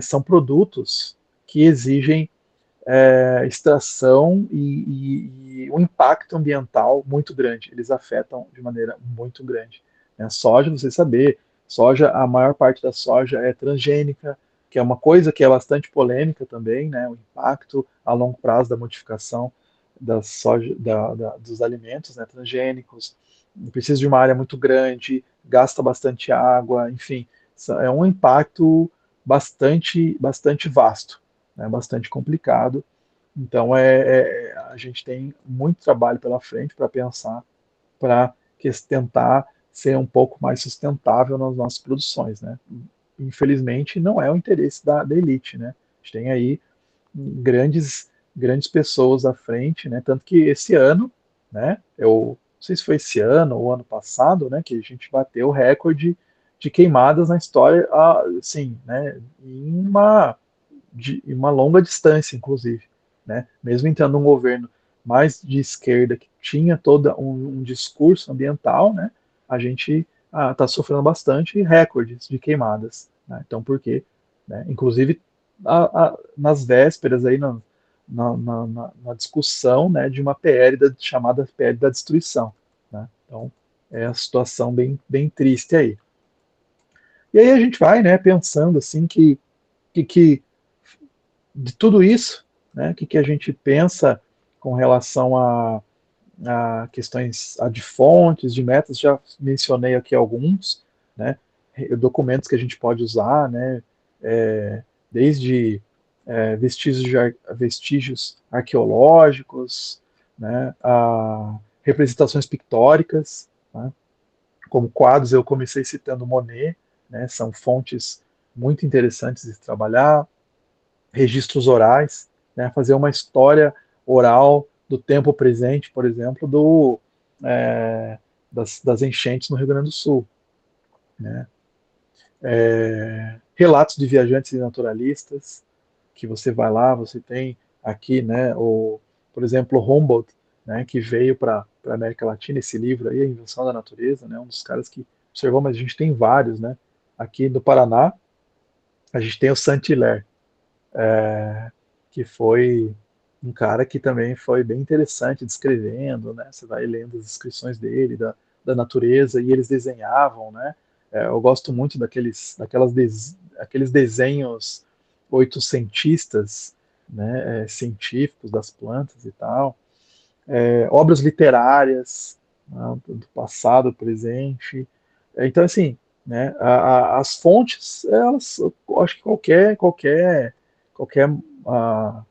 são produtos que exigem extração e um impacto ambiental muito grande. Eles afetam de maneira muito grande. Né? Soja, você saber, soja, a maior parte da soja é transgênica, que é uma coisa que é bastante polêmica também, né? O impacto a longo prazo da modificação da soja, dos alimentos, né, transgênicos. Precisa de uma área muito grande, gasta bastante água, enfim, é um impacto bastante vasto, né, bastante complicado. Então, a gente tem muito trabalho pela frente para pensar, para tentar ser um pouco mais sustentável nas nossas produções, né? Infelizmente, não é o interesse da elite, né? A gente tem aí grandes pessoas à frente, né? Tanto que esse ano, né? Eu não sei se foi esse ano ou ano passado, né? Que a gente bateu o recorde de queimadas na história, assim, né? Em uma longa distância, inclusive, né? Mesmo entrando um governo mais de esquerda que tinha todo um discurso ambiental, né? A gente está sofrendo bastante recordes de queimadas, né? Então, por quê? Né? Inclusive, nas vésperas aí, na discussão, né, de uma PL chamada PL da destruição, né? Então, é a situação bem triste aí. E aí a gente vai, né, pensando assim que de tudo isso, né, que a gente pensa com relação a questões de fontes, de metas, já mencionei aqui alguns, né, documentos que a gente pode usar, né, desde vestígios arqueológicos, né, a representações pictóricas, né, como quadros, eu comecei citando Monet, né, são fontes muito interessantes de trabalhar, registros orais, né, fazer uma história oral do tempo presente, por exemplo, das enchentes no Rio Grande do Sul. Né? Relatos de viajantes e naturalistas, que você vai lá, você tem aqui, né, por exemplo, Humboldt, né, que veio para a América Latina, esse livro aí, A Invenção da Natureza, né, um dos caras que observou, mas a gente tem vários, né, aqui no Paraná, a gente tem o Saint-Hilaire, que foi um cara que também foi bem interessante descrevendo, né? Você vai lendo as descrições dele, da natureza, e eles desenhavam, né? Eu gosto muito aqueles desenhos oitocentistas, né? Científicos das plantas e tal. Obras literárias, né? Do passado, presente. Então, assim, né? As fontes, elas, eu acho que qualquer ah,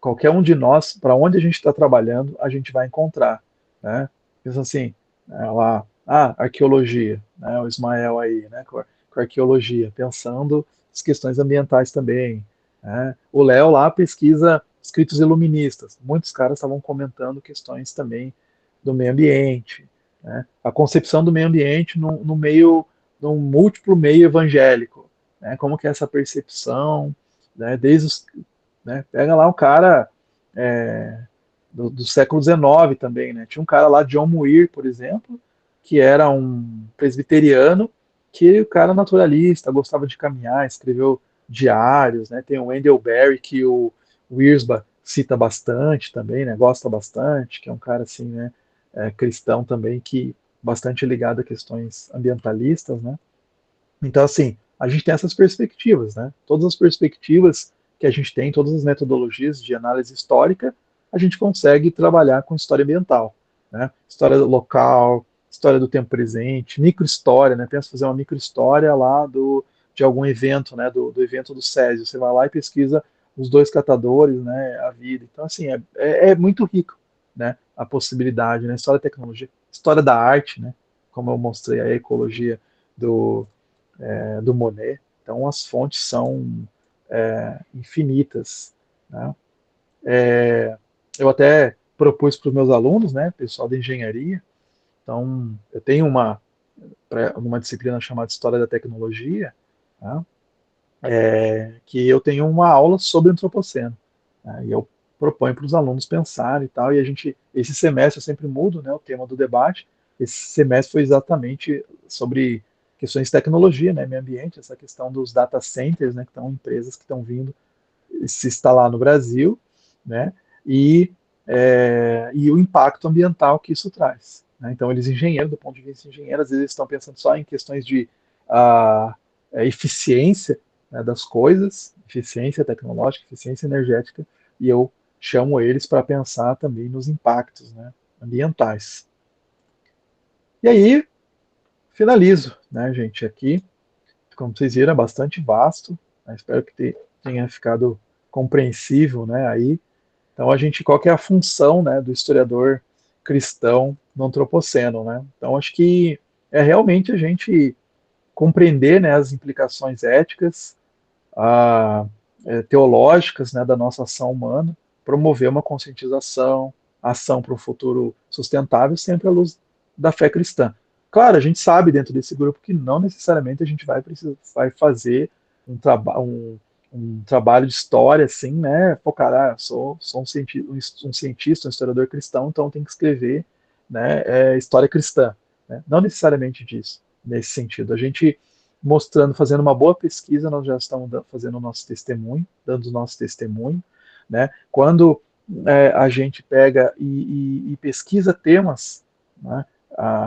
qualquer um de nós, para onde a gente está trabalhando, a gente vai encontrar, né? Pensa assim, lá, arqueologia, né? O Ismael aí, né? Com arqueologia, pensando as questões ambientais também, né? O Léo lá pesquisa escritos iluministas, muitos caras estavam comentando questões também do meio ambiente, né? A concepção do meio ambiente no meio, num múltiplo meio evangélico, né? Como que é essa percepção, né? Desde os, né? Pega lá um cara é, do século XIX também, né? Tinha um cara lá, John Muir, por exemplo, que era um presbiteriano, que o cara naturalista, gostava de caminhar, escreveu diários, né? Tem o Wendell Berry, que o Wiersbe cita bastante também, né? Gosta bastante, que é um cara assim, né? Cristão também, que bastante ligado a questões ambientalistas, né? Então, assim, a gente tem essas perspectivas, né? Todas as perspectivas que a gente tem, todas as metodologias de análise histórica, a gente consegue trabalhar com história ambiental, né? História local, história do tempo presente, microhistória, né? Pensa fazer uma microhistória lá de algum evento, né? Do evento do Césio. Você vai lá e pesquisa os dois catadores, né? A vida. Então, assim, é muito rico, né? A possibilidade, né? História da tecnologia, história da arte, né? Como eu mostrei a ecologia do Monet. Então, as fontes são infinitas. Né? Eu até propus para os meus alunos, né, pessoal da engenharia, então, eu tenho uma disciplina chamada História da Tecnologia, né, que eu tenho uma aula sobre antropoceno. Né, e eu proponho para os alunos pensar e tal, e esse semestre eu sempre mudo, né, o tema do debate. Esse semestre foi exatamente sobre questões de tecnologia, né, meio ambiente, essa questão dos data centers, né, que estão empresas que estão vindo se instalar no Brasil, né, e, e o impacto ambiental que isso traz. Né? Então, eles engenheiros, do ponto de vista engenheiro, às vezes eles estão pensando só em questões de eficiência, né, das coisas, eficiência tecnológica, eficiência energética, e eu chamo eles para pensar também nos impactos, né, ambientais. E aí, finalizo, né, gente, aqui, como vocês viram, é bastante vasto, né, espero que tenha ficado compreensível, né, aí, Então, qual que é a função, né, do historiador cristão no antropoceno, né? Então, acho que é realmente a gente compreender, né, as implicações éticas, a, teológicas, né, da nossa ação humana, promover uma conscientização, ação para um futuro sustentável, sempre à luz da fé cristã. Claro, a gente sabe dentro desse grupo que não necessariamente a gente vai fazer um trabalho de história, assim, né? Focar, sou um cientista, um historiador cristão, então tem que escrever, né, história cristã. Né? Não necessariamente disso, nesse sentido. A gente mostrando, fazendo uma boa pesquisa, nós já estamos fazendo o nosso testemunho, dando o nosso testemunho, né? Quando a gente pega e pesquisa temas, né,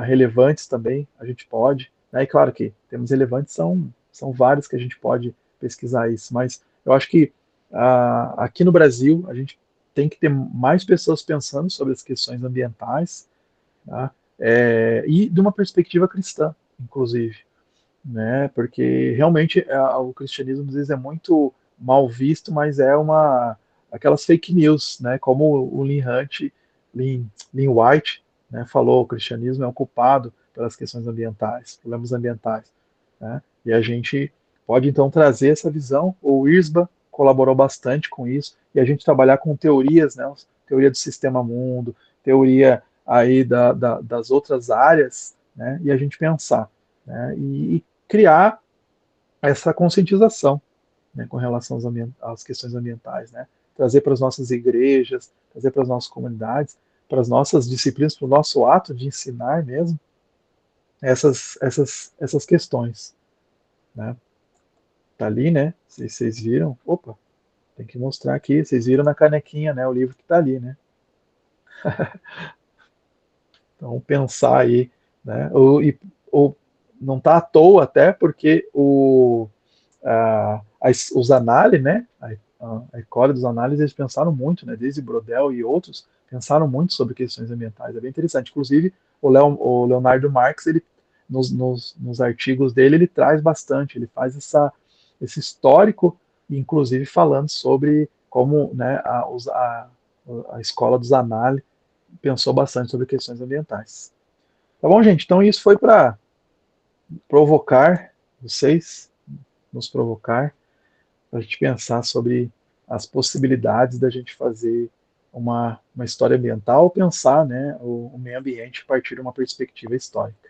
relevantes também, a gente pode, né? E claro que temas relevantes são vários que a gente pode pesquisar isso, mas eu acho que aqui no Brasil a gente tem que ter mais pessoas pensando sobre as questões ambientais, tá? E de uma perspectiva cristã, inclusive, né? Porque realmente o cristianismo às vezes é muito mal visto, mas é aquelas fake news, né? Como o Lynn White, né, falou, o cristianismo é o culpado pelas questões ambientais, problemas ambientais, né? E a gente pode então trazer essa visão. O IRSBA colaborou bastante com isso e a gente trabalhar com teorias, né? Teoria do sistema mundo, teoria aí das outras áreas, né? E a gente pensar, né? E criar essa conscientização, né, com relação às questões ambientais, né? Trazer para as nossas igrejas, trazer para as nossas comunidades, para as nossas disciplinas, para o nosso ato de ensinar mesmo, essas questões, né? Tá ali, né? Vocês viram? Opa, tem que mostrar aqui. Vocês viram na canequinha, né? O livro que tá ali, né? Então, pensar aí, né? Ou não tá à toa até porque os análises, né? A escola dos análises, eles pensaram muito, né? Desde Brodel e outros, pensaram muito sobre questões ambientais. É bem interessante. Inclusive, o Leonardo Marx, ele, nos artigos dele, ele traz bastante, ele faz esse histórico, inclusive falando sobre como, né, a escola dos análises pensou bastante sobre questões ambientais. Tá bom, gente? Então, isso foi para provocar vocês, nos provocar, para a gente pensar sobre as possibilidades da gente fazer uma história ambiental, pensar, né, o meio ambiente a partir de uma perspectiva histórica.